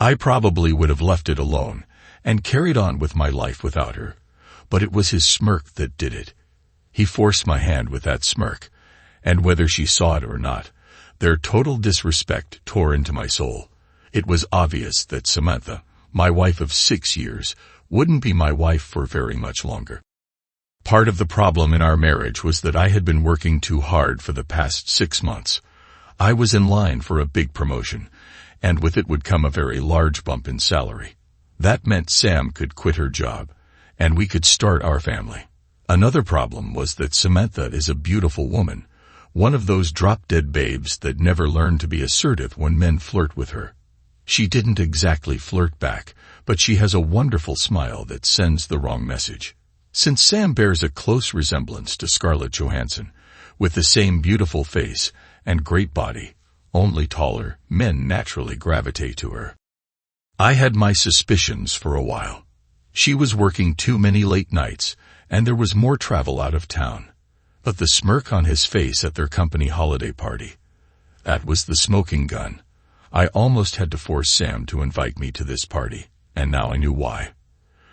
I probably would have left it alone and carried on with my life without her, but it was his smirk that did it. He forced my hand with that smirk, and whether she saw it or not, their total disrespect tore into my soul. It was obvious that Samantha, my wife of 6 years, wouldn't be my wife for very much longer. Part of the problem in our marriage was that I had been working too hard for the past 6 months. I was in line for a big promotion, and with it would come a very large bump in salary. That meant Sam could quit her job, and we could start our family. Another problem was that Samantha is a beautiful woman, one of those drop-dead babes that never learn to be assertive when men flirt with her. She didn't exactly flirt back, but she has a wonderful smile that sends the wrong message. Since Sam bears a close resemblance to Scarlett Johansson, with the same beautiful face and great body, only taller, men naturally gravitate to her. I had my suspicions for a while. She was working too many late nights, and there was more travel out of town. But the smirk on his face at their company holiday party, that was the smoking gun. I almost had to force Sam to invite me to this party, and now I knew why.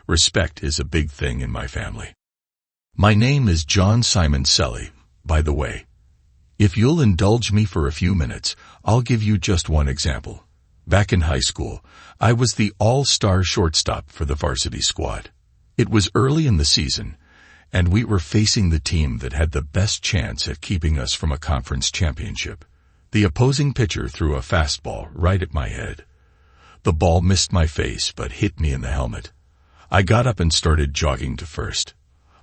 Respect is a big thing in my family. My name is John Simon Selly, by the way. If you'll indulge me for a few minutes, I'll give you just one example. Back in high school, I was the all-star shortstop for the varsity squad. It was early in the season, and we were facing the team that had the best chance at keeping us from a conference championship. The opposing pitcher threw a fastball right at my head. The ball missed my face but hit me in the helmet. I got up and started jogging to first.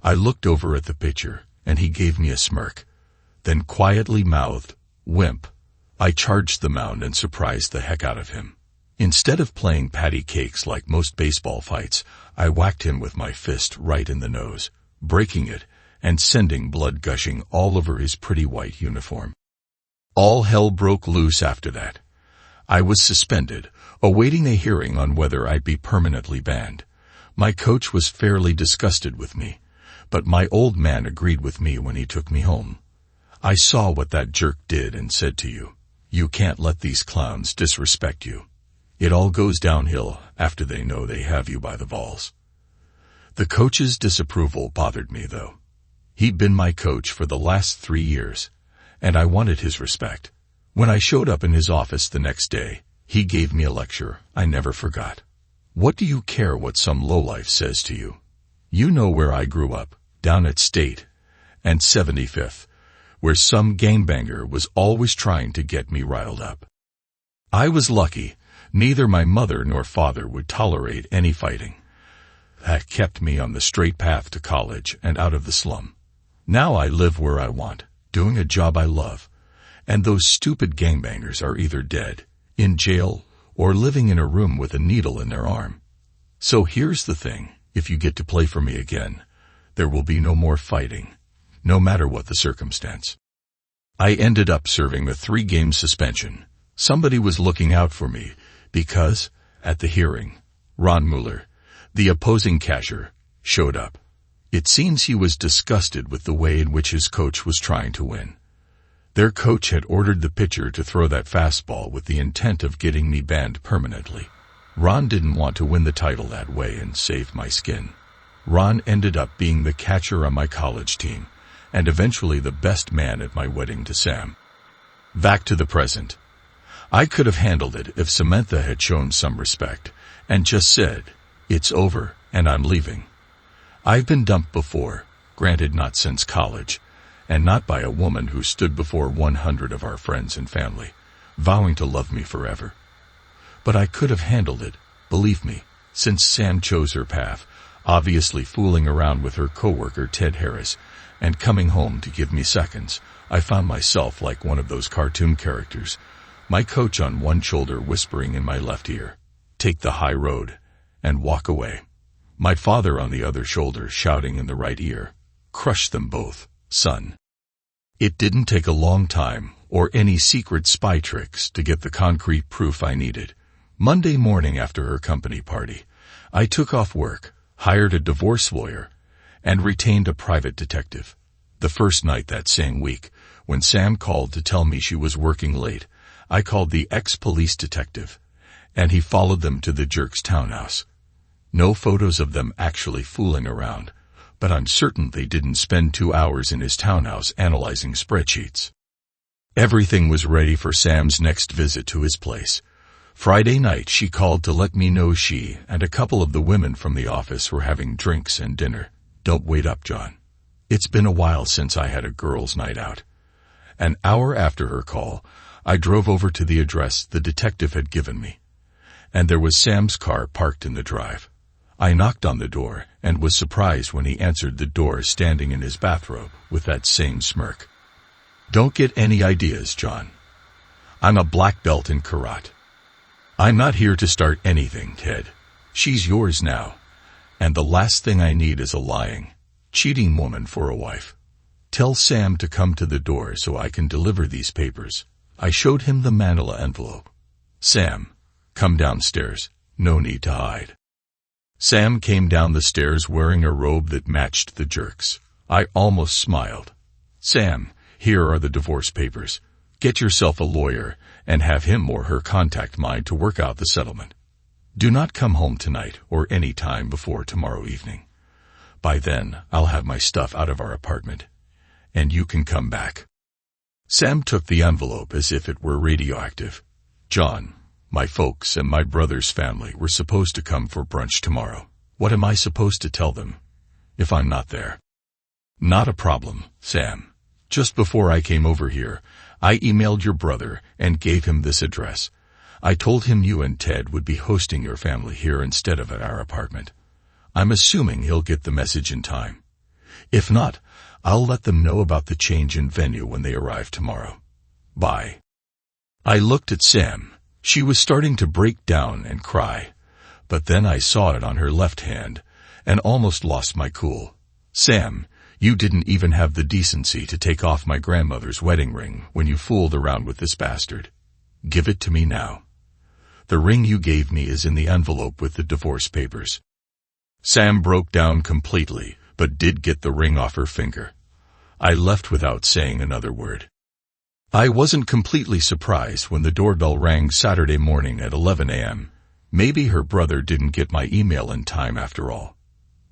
I looked over at the pitcher, and he gave me a smirk, then quietly mouthed, "Wimp." I charged the mound and surprised the heck out of him. Instead of playing patty cakes like most baseball fights, I whacked him with my fist right in the nose, breaking it and sending blood gushing all over his pretty white uniform. All hell broke loose after that. I was suspended, awaiting a hearing on whether I'd be permanently banned. My coach was fairly disgusted with me, but my old man agreed with me when he took me home. "I saw what that jerk did and said to you, you can't let these clowns disrespect you. It all goes downhill after they know they have you by the balls." The coach's disapproval bothered me, though. He'd been my coach for the last 3 years, and I wanted his respect. When I showed up in his office the next day, he gave me a lecture I never forgot. "What do you care what some lowlife says to you? You know where I grew up, down at State and 75th, where some gangbanger was always trying to get me riled up. I was lucky. Neither my mother nor father would tolerate any fighting. That kept me on the straight path to college and out of the slum. Now I live where I want, doing a job I love, and those stupid gangbangers are either dead, in jail, or living in a room with a needle in their arm. So here's the thing, if you get to play for me again, there will be no more fighting, no matter what the circumstance." I ended up serving a 3-game suspension. Somebody was looking out for me because, at the hearing, Ron Mueller, the opposing catcher, showed up. It seems he was disgusted with the way in which his coach was trying to win. Their coach had ordered the pitcher to throw that fastball with the intent of getting me banned permanently. Ron didn't want to win the title that way and saved my skin. Ron ended up being the catcher on my college team, and eventually the best man at my wedding to Sam. Back to the present. I could have handled it if Samantha had shown some respect and just said, "It's over and I'm leaving." I've been dumped before, granted not since college, and not by a woman who stood before 100 of our friends and family, vowing to love me forever. But I could have handled it, believe me, since Sam chose her path, obviously fooling around with her coworker Ted Harris, and coming home to give me seconds. I found myself like one of those cartoon characters, my coach on one shoulder whispering in my left ear, "Take the high road," and walk away. My father on the other shoulder shouting in the right ear, "Crush them both, son." It didn't take a long time or any secret spy tricks to get the concrete proof I needed. Monday morning after her company party, I took off work, hired a divorce lawyer, and retained a private detective. The first night that same week, when Sam called to tell me she was working late, I called the ex-police detective, and he followed them to the jerk's townhouse. No photos of them actually fooling around, but I'm certain they didn't spend 2 hours in his townhouse analyzing spreadsheets. Everything was ready for Sam's next visit to his place. Friday night she called to let me know she and a couple of the women from the office were having drinks and dinner. Don't wait up, John. It's been a while since I had a girls' night out. An hour after her call, I drove over to the address the detective had given me, and there was Sam's car parked in the drive. I knocked on the door and was surprised when he answered the door standing in his bathrobe with that same smirk. Don't get any ideas, John. I'm a black belt in karate. I'm not here to start anything, Ted. She's yours now, and the last thing I need is a lying, cheating woman for a wife. Tell Sam to come to the door so I can deliver these papers. I showed him the manila envelope. Sam, come downstairs. No need to hide. Sam came down the stairs wearing a robe that matched the jerk's. I almost smiled. Sam, here are the divorce papers. Get yourself a lawyer and have him or her contact mine to work out the settlement. Do not come home tonight or any time before tomorrow evening. By then, I'll have my stuff out of our apartment, and you can come back. Sam took the envelope as if it were radioactive. John, my folks and my brother's family were supposed to come for brunch tomorrow. What am I supposed to tell them if I'm not there? Not a problem, Sam. Just before I came over here, I emailed your brother and gave him this address. I told him you and Ted would be hosting your family here instead of at our apartment. I'm assuming he'll get the message in time. If not, I'll let them know about the change in venue when they arrive tomorrow. Bye. I looked at Sam. She was starting to break down and cry, but then I saw it on her left hand and almost lost my cool. Sam, you didn't even have the decency to take off my grandmother's wedding ring when you fooled around with this bastard. Give it to me now. The ring you gave me is in the envelope with the divorce papers. Sam broke down completely, but did get the ring off her finger. I left without saying another word. I wasn't completely surprised when the doorbell rang Saturday morning at 11 a.m. Maybe her brother didn't get my email in time after all.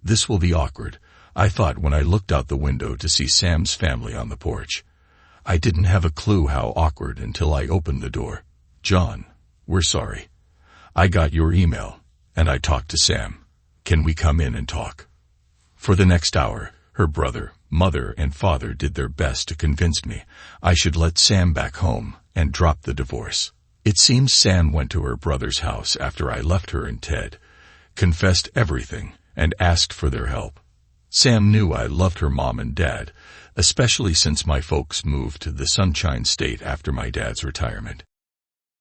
This will be awkward, I thought when I looked out the window to see Sam's family on the porch. I didn't have a clue how awkward until I opened the door. John, we're sorry. I got your email, and I talked to Sam. Can we come in and talk? For the next hour, her brother, mother, and father did their best to convince me I should let Sam back home and drop the divorce. It seems Sam went to her brother's house after I left her and Ted, confessed everything, and asked for their help. Sam knew I loved her mom and dad, especially since my folks moved to the Sunshine State after my dad's retirement.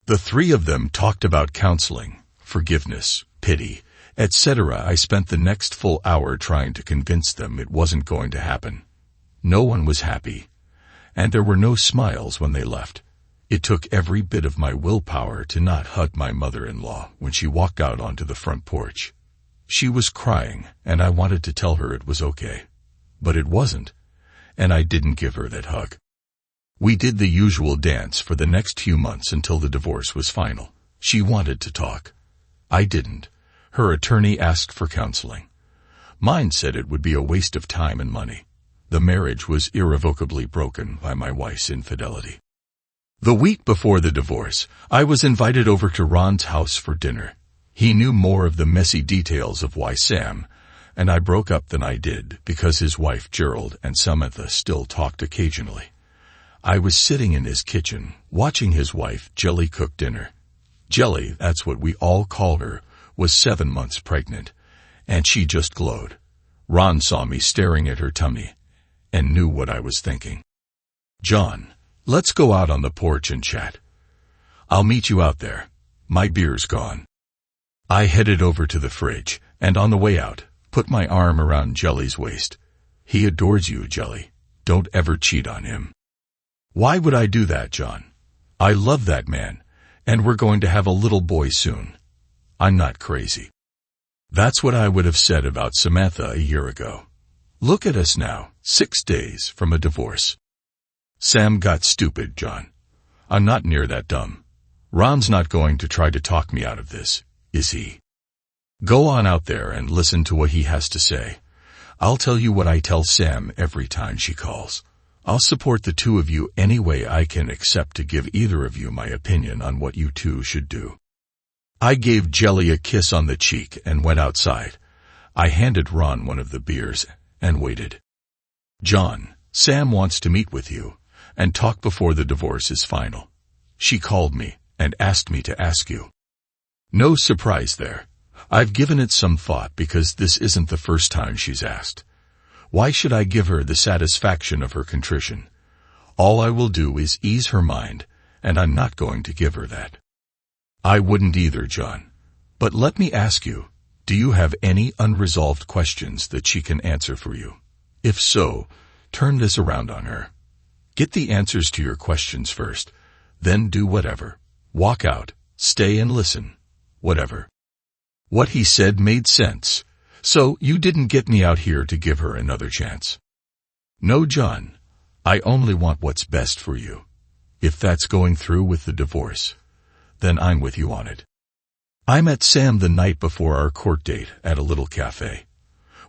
The three of them talked about counseling, forgiveness, pity, etc. I spent the next full hour trying to convince them it wasn't going to happen. No one was happy, and there were no smiles when they left. It took every bit of my willpower to not hug my mother-in-law when she walked out onto the front porch. She was crying, and I wanted to tell her it was okay. But it wasn't, and I didn't give her that hug. We did the usual dance for the next few months until the divorce was final. She wanted to talk. I didn't. Her attorney asked for counseling. Mine said it would be a waste of time and money. The marriage was irrevocably broken by my wife's infidelity. The week before the divorce, I was invited over to Ron's house for dinner. He knew more of the messy details of why Sam and I broke up than I did because his wife Gerald and Samantha still talked occasionally. I was sitting in his kitchen, watching his wife Jelly cook dinner. Jelly, that's what we all call her, was 7 months pregnant, and she just glowed. Ron saw me staring at her tummy and knew what I was thinking. John, let's go out on the porch and chat. I'll meet you out there. My beer's gone. I headed over to the fridge, and on the way out, put my arm around Jelly's waist. He adores you, Jelly. Don't ever cheat on him. Why would I do that, John? I love that man, and we're going to have a little boy soon. I'm not crazy. That's what I would have said about Samantha a year ago. Look at us now, 6 days from a divorce. Sam got stupid, John. I'm not near that dumb. Ron's not going to try to talk me out of this, is he? Go on out there and listen to what he has to say. I'll tell you what I tell Sam every time she calls. I'll support the two of you any way I can except to give either of you my opinion on what you two should do. I gave Jelly a kiss on the cheek and went outside. I handed Ron one of the beers and waited. John, Sam wants to meet with you and talk before the divorce is final. She called me and asked me to ask you. No surprise there. I've given it some thought because this isn't the first time she's asked. Why should I give her the satisfaction of her contrition? All I will do is ease her mind, and I'm not going to give her that. I wouldn't either, John. But let me ask you, do you have any unresolved questions that she can answer for you? If so, turn this around on her. Get the answers to your questions first, then do whatever. Walk out, stay and listen. Whatever. What he said made sense. So you didn't get me out here to give her another chance. No, John. I only want what's best for you. If that's going through with the divorce, then I'm with you on it. I met Sam the night before our court date at a little cafe.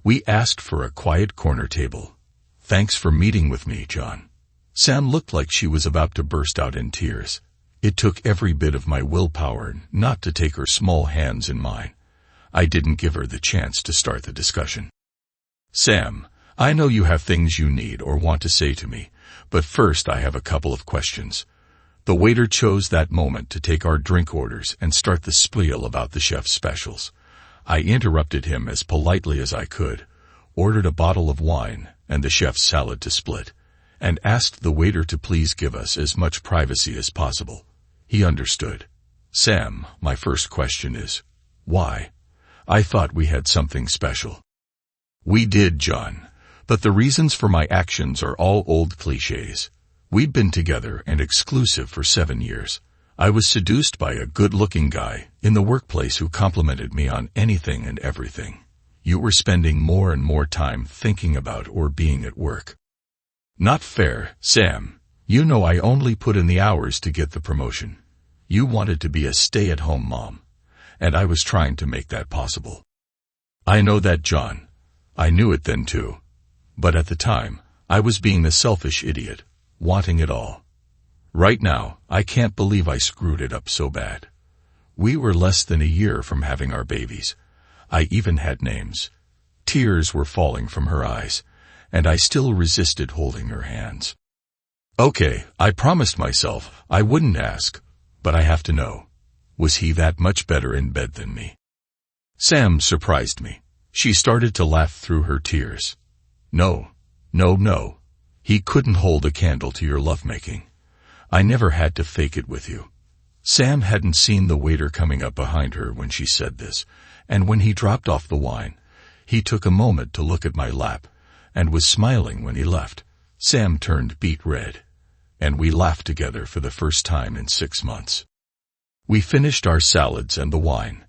We asked for a quiet corner table. Thanks for meeting with me, John. Sam looked like she was about to burst out in tears. It took every bit of my willpower not to take her small hands in mine. I didn't give her the chance to start the discussion. Sam, I know you have things you need or want to say to me, but first I have a couple of questions. The waiter chose that moment to take our drink orders and start the spiel about the chef's specials. I interrupted him as politely as I could, ordered a bottle of wine and the chef's salad to split, and asked the waiter to please give us as much privacy as possible. He understood. Sam, my first question is, why? I thought we had something special. We did, John, but the reasons for my actions are all old cliches. We'd been together and exclusive for 7 years. I was seduced by a good-looking guy in the workplace who complimented me on anything and everything. You were spending more and more time thinking about or being at work. Not fair, Sam. You know I only put in the hours to get the promotion. You wanted to be a stay-at-home mom, and I was trying to make that possible. I know that, John. I knew it then too. But at the time, I was being the selfish idiot, wanting it all. Right now, I can't believe I screwed it up so bad. We were less than a year from having our babies. I even had names. Tears were falling from her eyes, and I still resisted holding her hands. Okay, I promised myself I wouldn't ask, but I have to know. Was he that much better in bed than me? Sam surprised me. She started to laugh through her tears. No. He couldn't hold a candle to your lovemaking. I never had to fake it with you. Sam hadn't seen the waiter coming up behind her when she said this, and when he dropped off the wine, he took a moment to look at my lap, and was smiling when he left. Sam turned beet red, and we laughed together for the first time in 6 months. We finished our salads and the wine.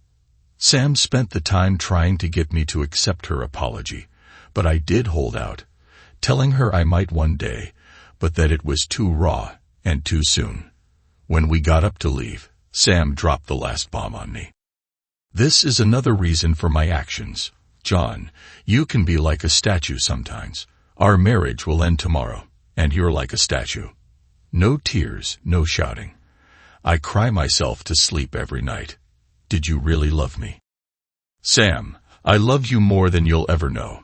Sam spent the time trying to get me to accept her apology, but I did hold out, telling her I might one day, but that it was too raw and too soon. When we got up to leave, Sam dropped the last bomb on me. This is another reason for my actions. John, you can be like a statue sometimes. Our marriage will end tomorrow, and you're like a statue. No tears, no shouting. I cry myself to sleep every night. Did you really love me? Sam, I love you more than you'll ever know.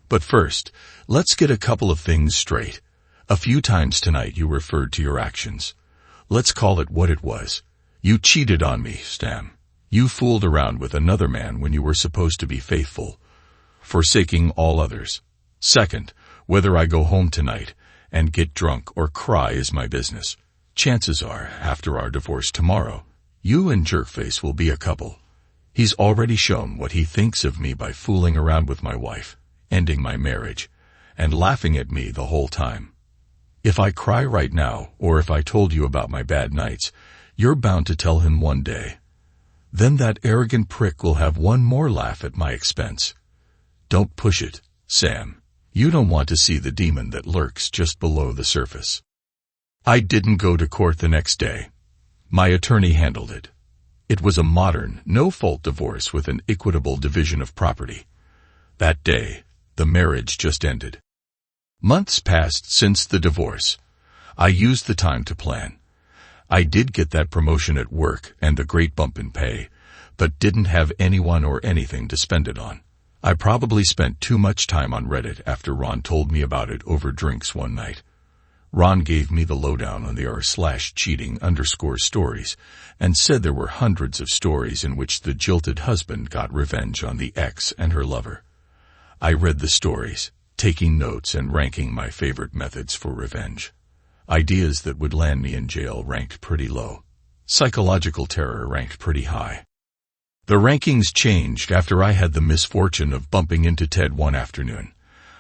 But first, let's get a couple of things straight. A few times tonight you referred to your actions. Let's call it what it was. You cheated on me, Sam. You fooled around with another man when you were supposed to be faithful, forsaking all others. Second, whether I go home tonight and get drunk or cry is my business. Chances are, after our divorce tomorrow, you and Jerkface will be a couple. He's already shown what he thinks of me by fooling around with my wife, ending my marriage, and laughing at me the whole time. If I cry right now, or if I told you about my bad nights, you're bound to tell him one day. Then that arrogant prick will have one more laugh at my expense. Don't push it, Sam. You don't want to see the demon that lurks just below the surface. I didn't go to court the next day. My attorney handled it. It was a modern, no-fault divorce with an equitable division of property. That day, the marriage just ended. Months passed since the divorce. I used the time to plan. I did get that promotion at work and the great bump in pay, but didn't have anyone or anything to spend it on. I probably spent too much time on Reddit after Ron told me about it over drinks one night. Ron gave me the lowdown on the r/cheating_stories and said there were hundreds of stories in which the jilted husband got revenge on the ex and her lover. I read the stories, taking notes and ranking my favorite methods for revenge. Ideas that would land me in jail ranked pretty low. Psychological terror ranked pretty high. The rankings changed after I had the misfortune of bumping into Ted one afternoon.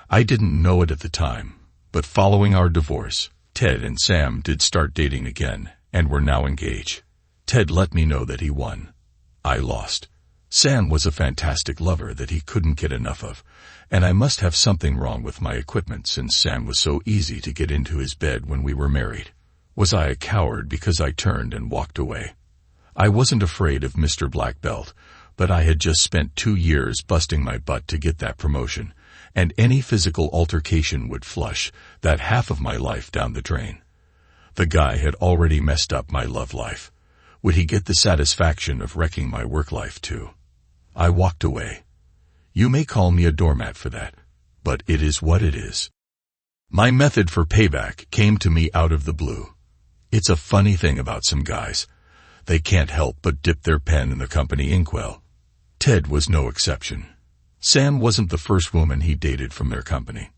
I didn't know it at the time, but following our divorce, Ted and Sam did start dating again and were now engaged. Ted let me know that he won. I lost. Sam was a fantastic lover that he couldn't get enough of, and I must have something wrong with my equipment since Sam was so easy to get into his bed when we were married. Was I a coward because I turned and walked away? I wasn't afraid of Mr. Black Belt, but I had just spent 2 years busting my butt to get that promotion, and any physical altercation would flush that half of my life down the drain. The guy had already messed up my love life. Would he get the satisfaction of wrecking my work life too? I walked away. You may call me a doormat for that, but it is what it is. My method for payback came to me out of the blue. It's a funny thing about some guys. They can't help but dip their pen in the company inkwell. Ted was no exception. Sam wasn't the first woman he dated from their company.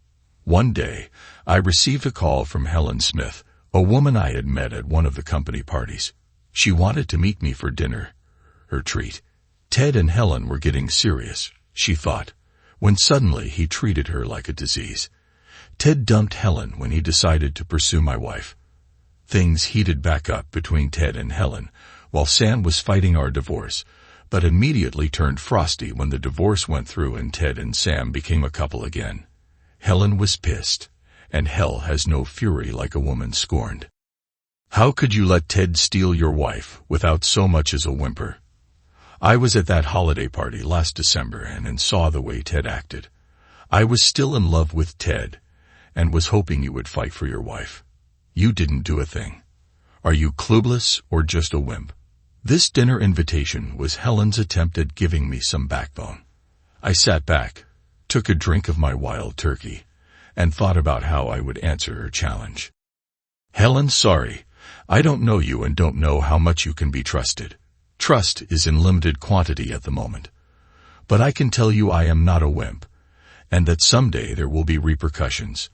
One day, I received a call from Helen Smith, a woman I had met at one of the company parties. She wanted to meet me for dinner. Her treat. Ted and Helen were getting serious, she thought, when suddenly he treated her like a disease. Ted dumped Helen when he decided to pursue my wife. Things heated back up between Ted and Helen while Sam was fighting our divorce, but immediately turned frosty when the divorce went through and Ted and Sam became a couple again. Helen was pissed, and hell has no fury like a woman scorned. How could you let Ted steal your wife without so much as a whimper? I was at that holiday party last December and saw the way Ted acted. I was still in love with Ted and was hoping you would fight for your wife. You didn't do a thing. Are you clueless or just a wimp? This dinner invitation was Helen's attempt at giving me some backbone. I sat back, took a drink of my wild turkey, and thought about how I would answer her challenge. Helen, sorry, I don't know you and don't know how much you can be trusted. Trust is in limited quantity at the moment. But I can tell you I am not a wimp, and that someday there will be repercussions.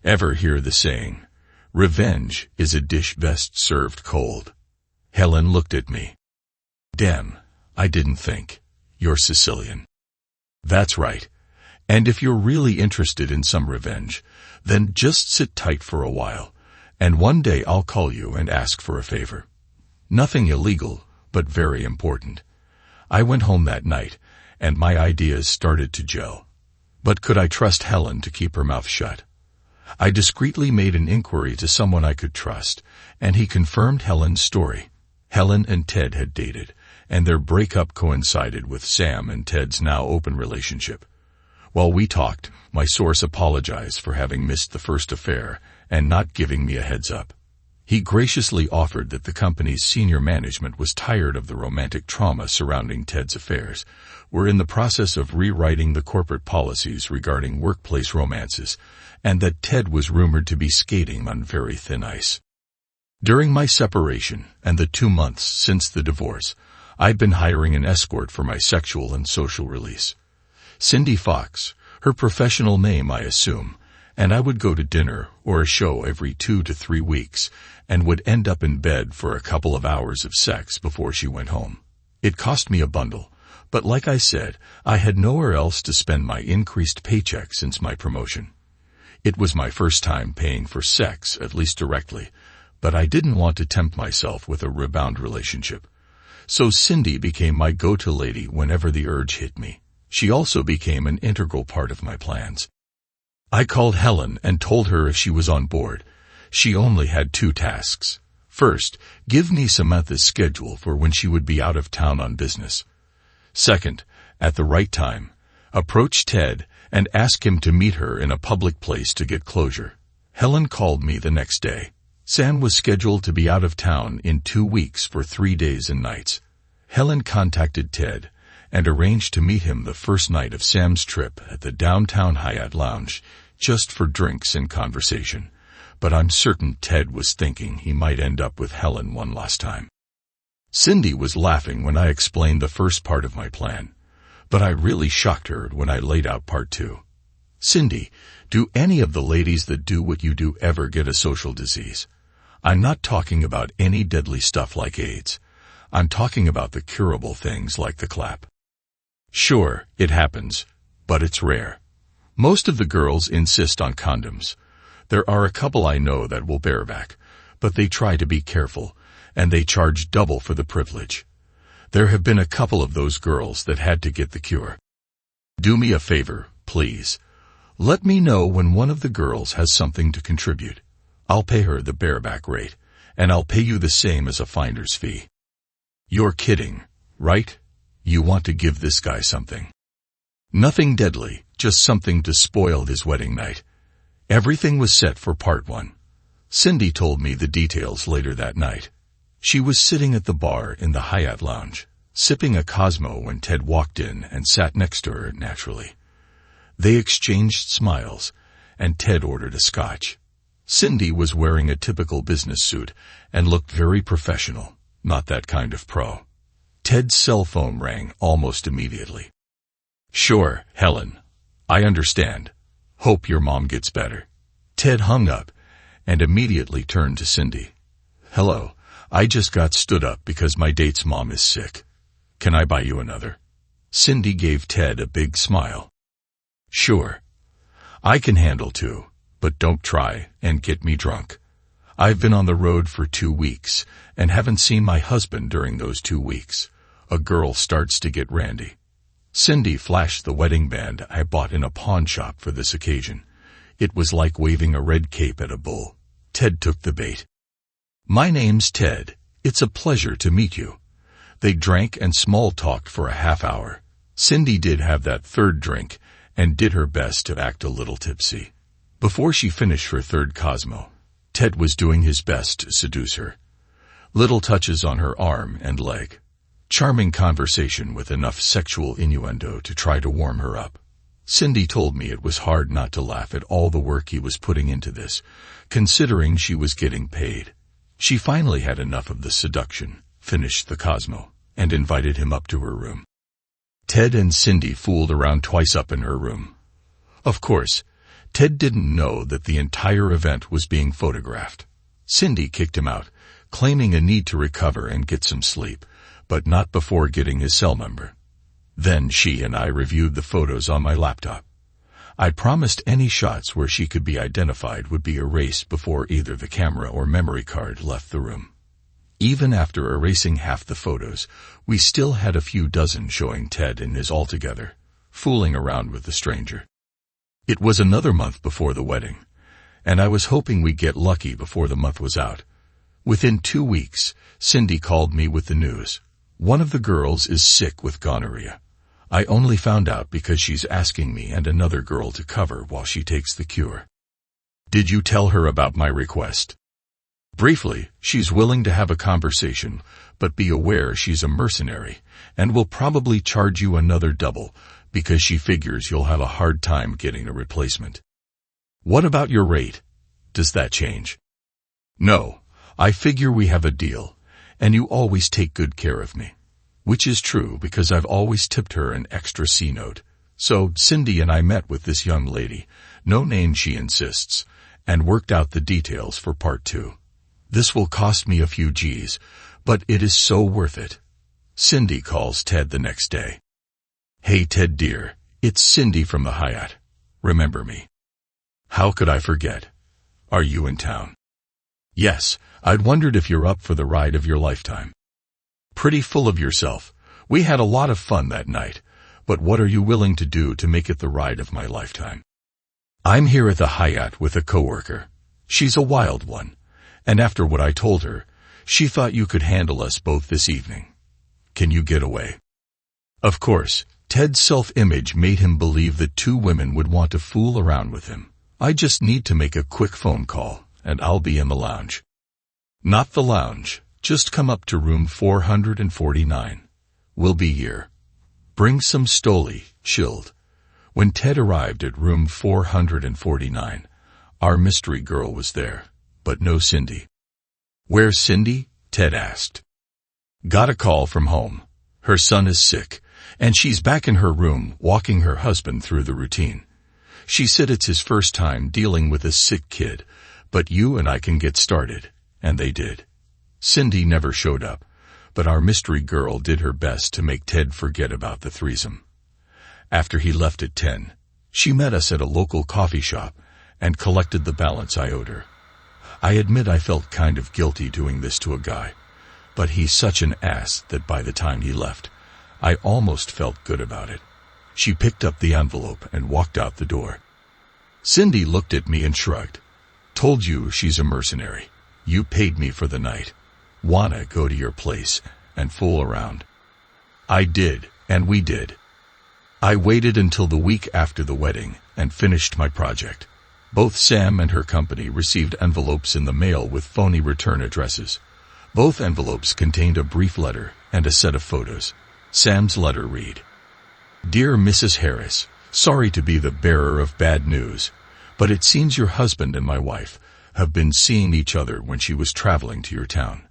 Ever hear the saying, revenge is a dish best served cold? Helen looked at me. Damn, I didn't think. You're Sicilian. That's right. And if you're really interested in some revenge, then just sit tight for a while, and one day I'll call you and ask for a favor. Nothing illegal, but very important. I went home that night, and my ideas started to gel. But could I trust Helen to keep her mouth shut? I discreetly made an inquiry to someone I could trust, and he confirmed Helen's story. Helen and Ted had dated, and their breakup coincided with Sam and Ted's now open relationship. While we talked, my source apologized for having missed the first affair and not giving me a heads up. He graciously offered that the company's senior management was tired of the romantic trauma surrounding Ted's affairs, were in the process of rewriting the corporate policies regarding workplace romances, and that Ted was rumored to be skating on very thin ice. During my separation and the 2 months since the divorce, I'd been hiring an escort for my sexual and social release. Cindy Fox, her professional name I assume, and I would go to dinner or a show every 2 to 3 weeks and would end up in bed for a couple of hours of sex before she went home. It cost me a bundle, but like I said, I had nowhere else to spend my increased paycheck since my promotion. It was my first time paying for sex, at least directly, but I didn't want to tempt myself with a rebound relationship. So Cindy became my go-to lady whenever the urge hit me. She also became an integral part of my plans. I called Helen and told her if she was on board. She only had 2 tasks. First, give me Samantha's schedule for when she would be out of town on business. Second, at the right time, approach Ted and ask him to meet her in a public place to get closure. Helen called me the next day. Sam was scheduled to be out of town in 2 weeks for 3 days and nights. Helen contacted Ted and arranged to meet him the first night of Sam's trip at the downtown Hyatt Lounge, just for drinks and conversation. But I'm certain Ted was thinking he might end up with Helen one last time. Cindy was laughing when I explained the first part of my plan, but I really shocked her when I laid out part 2. Cindy, do any of the ladies that do what you do ever get a social disease? I'm not talking about any deadly stuff like AIDS. I'm talking about the curable things like the clap. Sure, it happens, but it's rare. Most of the girls insist on condoms. There are a couple I know that will bareback, but they try to be careful, and they charge double for the privilege. There have been a couple of those girls that had to get the cure. Do me a favor, please. Let me know when one of the girls has something to contribute. I'll pay her the bareback rate, and I'll pay you the same as a finder's fee. You're kidding, right? You want to give this guy something. Nothing deadly, just something to spoil his wedding night. Everything was set for part 1. Cindy told me the details later that night. She was sitting at the bar in the Hyatt Lounge, sipping a Cosmo when Ted walked in and sat next to her naturally. They exchanged smiles, and Ted ordered a scotch. Cindy was wearing a typical business suit and looked very professional, not that kind of pro. Ted's cell phone rang almost immediately. Sure, Helen. I understand. Hope your mom gets better. Ted hung up and immediately turned to Cindy. Hello, I just got stood up because my date's mom is sick. Can I buy you another? Cindy gave Ted a big smile. Sure. I can handle 2, but don't try and get me drunk. I've been on the road for 2 weeks and haven't seen my husband during those 2 weeks. A girl starts to get randy. Cindy flashed the wedding band I bought in a pawn shop for this occasion. It was like waving a red cape at a bull. Ted took the bait. My name's Ted. It's a pleasure to meet you. They drank and small-talked for a half hour. Cindy did have that third drink and did her best to act a little tipsy. Before she finished her third Cosmo, Ted was doing his best to seduce her. Little touches on her arm and leg. Charming conversation with enough sexual innuendo to try to warm her up. Cindy told me it was hard not to laugh at all the work he was putting into this, considering she was getting paid. She finally had enough of the seduction, finished the Cosmo, and invited him up to her room. Ted and Cindy fooled around twice up in her room. Of course, Ted didn't know that the entire event was being photographed. Cindy kicked him out, claiming a need to recover and get some sleep, but not before getting his cell number. Then she and I reviewed the photos on my laptop. I promised any shots where she could be identified would be erased before either the camera or memory card left the room. Even after erasing half the photos, we still had a few dozen showing Ted and his all-together, fooling around with the stranger. It was another month before the wedding, and I was hoping we'd get lucky before the month was out. Within 2 weeks, Cindy called me with the news. One of the girls is sick with gonorrhea. I only found out because she's asking me and another girl to cover while she takes the cure. Did you tell her about my request? Briefly, she's willing to have a conversation, but be aware she's a mercenary and will probably charge you another double because she figures you'll have a hard time getting a replacement. What about your rate? Does that change? No, I figure we have a deal, and you always take good care of me. Which is true because I've always tipped her an extra C note. So Cindy and I met with this young lady, no name she insists, and worked out the details for part 2. This will cost me a few G's, but it is so worth it. Cindy calls Ted the next day. Hey Ted dear, it's Cindy from the Hyatt. Remember me? How could I forget? Are you in town? Yes, I'd wondered if you're up for the ride of your lifetime. Pretty full of yourself. We had a lot of fun that night, but what are you willing to do to make it the ride of my lifetime? I'm here at the Hyatt with a coworker. She's a wild one, and after what I told her, She thought you could handle us both this evening. Can you get away?" Of course, Ted's self-image made him believe that two women would want to fool around with him. "I just need to make a quick phone call, and I'll be in the lounge." "Not the lounge. Just come up to room 449. We'll be here. Bring some Stoli, chilled." When Ted arrived at room 449, our mystery girl was there, but no Cindy. "Where's Cindy?" Ted asked. "Got a call from home. Her son is sick, and she's back in her room walking her husband through the routine. She said it's his first time dealing with a sick kid, but you and I can get started." And they did. Cindy never showed up, but our mystery girl did her best to make Ted forget about the threesome. After he left at 10, she met us at a local coffee shop and collected the balance I owed her. I admit I felt kind of guilty doing this to a guy, but he's such an ass that by the time he left, I almost felt good about it. She picked up the envelope and walked out the door. Cindy looked at me and shrugged. "Told you she's a mercenary. You paid me for the night. Wanna go to your place and fool around?" I did, and we did. I waited until the week after the wedding and finished my project. Both Sam and her company received envelopes in the mail with phony return addresses. Both envelopes contained a brief letter and a set of photos. Sam's letter read, "Dear Mrs. Harris, sorry to be the bearer of bad news, but it seems your husband and my wife have been seeing each other when she was traveling to your town.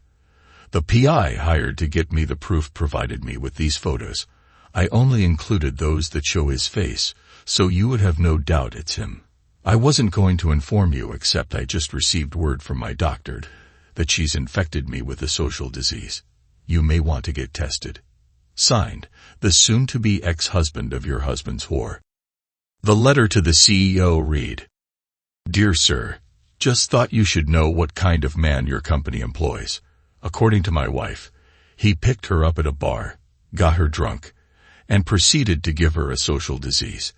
The PI hired to get me the proof provided me with these photos. I only included those that show his face, so you would have no doubt it's him. I wasn't going to inform you except I just received word from my doctor that she's infected me with a social disease. You may want to get tested. Signed, the soon-to-be ex-husband of your husband's whore." The letter to the CEO read, "Dear Sir, just thought you should know what kind of man your company employs. According to my wife, he picked her up at a bar, got her drunk, and proceeded to give her a social disease.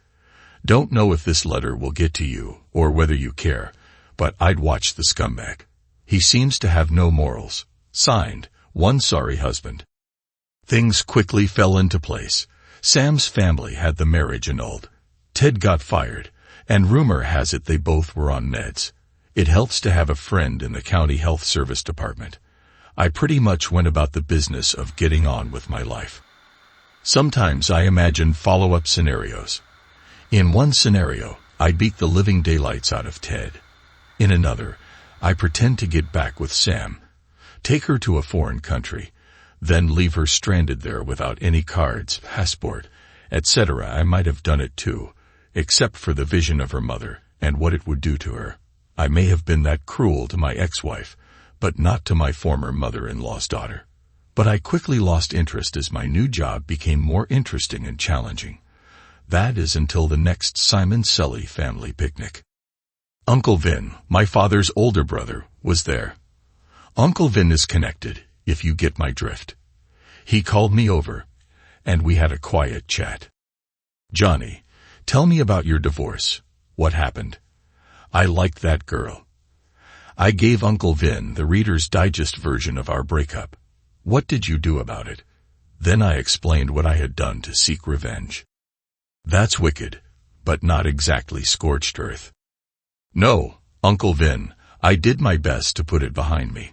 Don't know if this letter will get to you or whether you care, but I'd watch the scumbag. He seems to have no morals. Signed, one sorry husband." Things quickly fell into place. Sam's family had the marriage annulled. Ted got fired, and rumor has it they both were on meds. It helps to have a friend in the county health service department. I pretty much went about the business of getting on with my life. Sometimes I imagine follow-up scenarios. In one scenario, I beat the living daylights out of Ted. In another, I pretend to get back with Sam, take her to a foreign country, then leave her stranded there without any cards, passport, etc. I might have done it too, except for the vision of her mother and what it would do to her. I may have been that cruel to my ex-wife, but not to my former mother-in-law's daughter. But I quickly lost interest as my new job became more interesting and challenging. That is until the next Simon Selly family picnic. Uncle Vin, my father's older brother, was there. Uncle Vin is connected, if you get my drift. He called me over, and we had a quiet chat. "Johnny, tell me about your divorce. What happened? I liked that girl." I gave Uncle Vin the Reader's Digest version of our breakup. "What did you do about it?" Then I explained what I had done to seek revenge. "That's wicked, but not exactly scorched earth." "No, Uncle Vin, I did my best to put it behind me.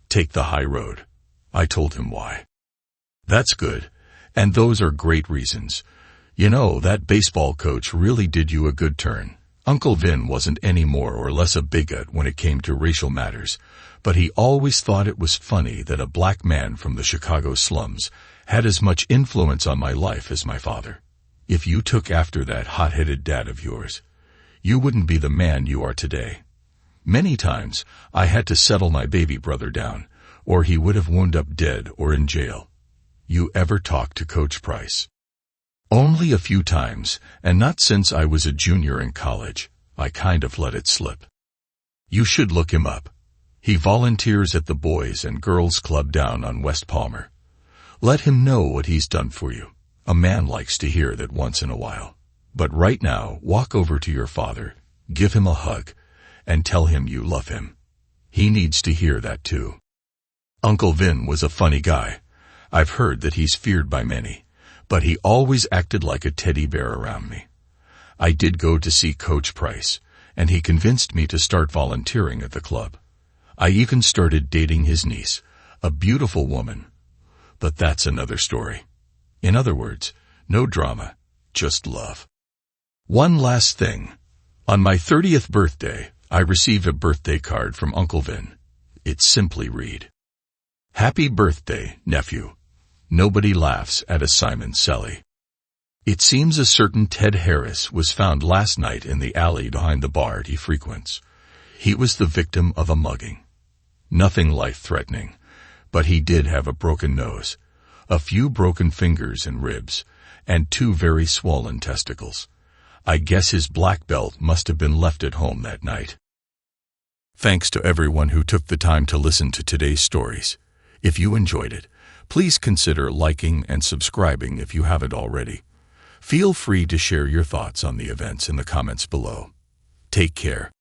Take the high road." I told him why. "That's good, and those are great reasons. You know, that baseball coach really did you a good turn." Uncle Vin wasn't any more or less a bigot when it came to racial matters, but he always thought it was funny that a black man from the Chicago slums had as much influence on my life as my father. If you took after that hot-headed dad of yours, you wouldn't be the man you are today. Many times, I had to settle my baby brother down, or he would have wound up dead or in jail. You ever talk to Coach Price? Only a few times, and not since I was a junior in college. I kind of let it slip. You should look him up. He volunteers at the Boys and Girls Club down on West Palmer. Let him know what he's done for you. A man likes to hear that once in a while. But right now, walk over to your father, give him a hug, and tell him you love him. He needs to hear that too. Uncle Vin was a funny guy. I've heard that he's feared by many, but he always acted like a teddy bear around me. I did go to see Coach Price, and he convinced me to start volunteering at the club. I even started dating his niece, a beautiful woman. But that's another story. In other words, no drama, just love. One last thing. On my 30th birthday, I received a birthday card from Uncle Vin. It simply read, "Happy birthday, nephew. Nobody laughs at a Simon Selly." It seems a certain Ted Harris was found last night in the alley behind the bar he frequents. He was the victim of a mugging. Nothing life-threatening, but he did have a broken nose, a few broken fingers and ribs, and 2 very swollen testicles. I guess his black belt must have been left at home that night. Thanks to everyone who took the time to listen to today's stories. If you enjoyed it, please consider liking and subscribing if you haven't already. Feel free to share your thoughts on the events in the comments below. Take care.